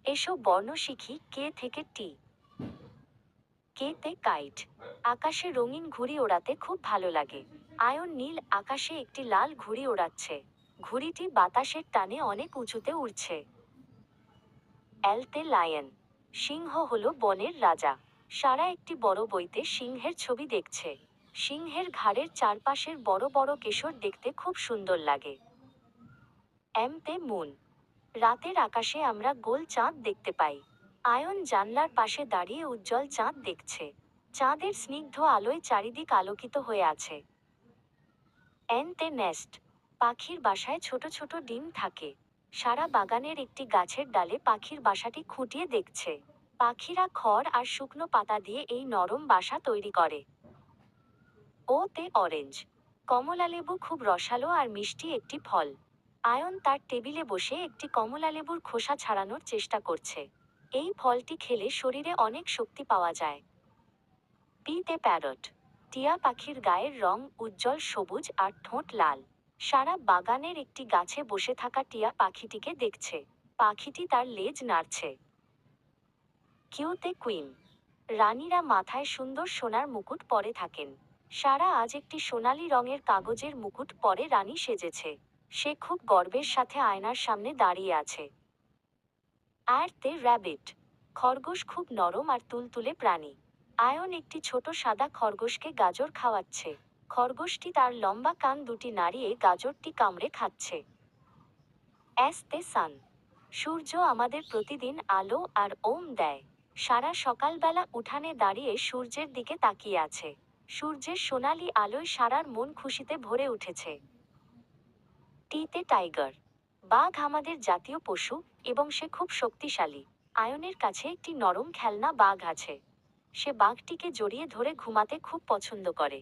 এসো বর্ণ শিখি কে থেকে টি। কে তে কাইট। আকাশে রঙিন ঘুড়ি ওড়াতে খুব ভালো লাগে। আয়ন নীল আকাশে একটি লাল ঘুড়ি ওড়াচ্ছে। ঘুড়িটি বাতাসের টানে অনেক উঁচুতে উড়ছে। এল তে লায়ন। সিংহ হলো বনের রাজা। সারা একটি বড় বইতে সিংহের ছবি দেখছে। সিংহের ঘাড়ের চারপাশের বড় বড় কেশর দেখতে খুব সুন্দর লাগে। এম তে মুন। রাতের আকাশে আমরা গোল চাঁদ দেখতে পাই। আয়ন জানলার পাশে দাঁড়িয়ে উজ্জ্বল চাঁদ দেখছে। চাঁদের স্নিগ্ধ আলোয় চারিদিক আলোকিত হয়ে আছে। এন তে নেস্ট। পাখির বাসায় ছোট ছোট ডিম থাকে। সারা বাগানের একটি গাছের ডালে পাখির বাসাটি খুঁটিয়ে দেখছে। পাখিরা খড় আর শুকনো পাতা দিয়ে এই নরম বাসা তৈরি করে। ও তে অরেঞ্জ। কমলালেবু খুব রসালো আর মিষ্টি একটি ফল। আয়ন তার টেবিলে বসে একটি কমলালেবুর খোসা ছাড়ানোর চেষ্টা করছে। এই ফলটি খেলে শরীরে অনেক শক্তি পাওয়া যায়। পি তে প্যারট। টিয়া পাখির গায়ের রং উজ্জ্বল সবুজ আর ঠোঁট লাল। সারা বাগানের একটি গাছে বসে থাকা টিয়া পাখিটিকে দেখছে। পাখিটি তার লেজ নাড়ছে। কিউতে কুইন। রানীরা মাথায় সুন্দর সোনার মুকুট পরে থাকেন। সারা আজ একটি সোনালী রঙের কাগজের মুকুট পরে রানী সেজেছে। সে খুব গর্বের সাথে আয়নার সামনে দাঁড়িয়ে আছে। আর তে র্যাবিট। খরগোশ খুব নরম আর তুলতুলে প্রাণী। আয়ন একটি ছোট সাদা খরগোশকে গাজর খাওয়াচ্ছে। খরগোশটি তার লম্বা কান দুটি নাড়িয়ে গাজরটি কামড়ে খাচ্ছে। এস তে সান। সূর্য আমাদের প্রতিদিন আলো আর ওম দেয়। সারা সকালবেলা উঠানে দাঁড়িয়ে সূর্যের দিকে তাকিয়ে আছে। সূর্যের সোনালি আলোয় সারার মন খুশিতে ভরে উঠেছে। টিতে টাইগার। বাঘ আমাদের জাতীয় পশু এবং সে খুব শক্তিশালী। আয়নের কাছে একটি নরম খেলনা বাঘ আছে। সে বাঘটিকে জড়িয়ে ধরে ঘুমাতে খুব পছন্দ করে।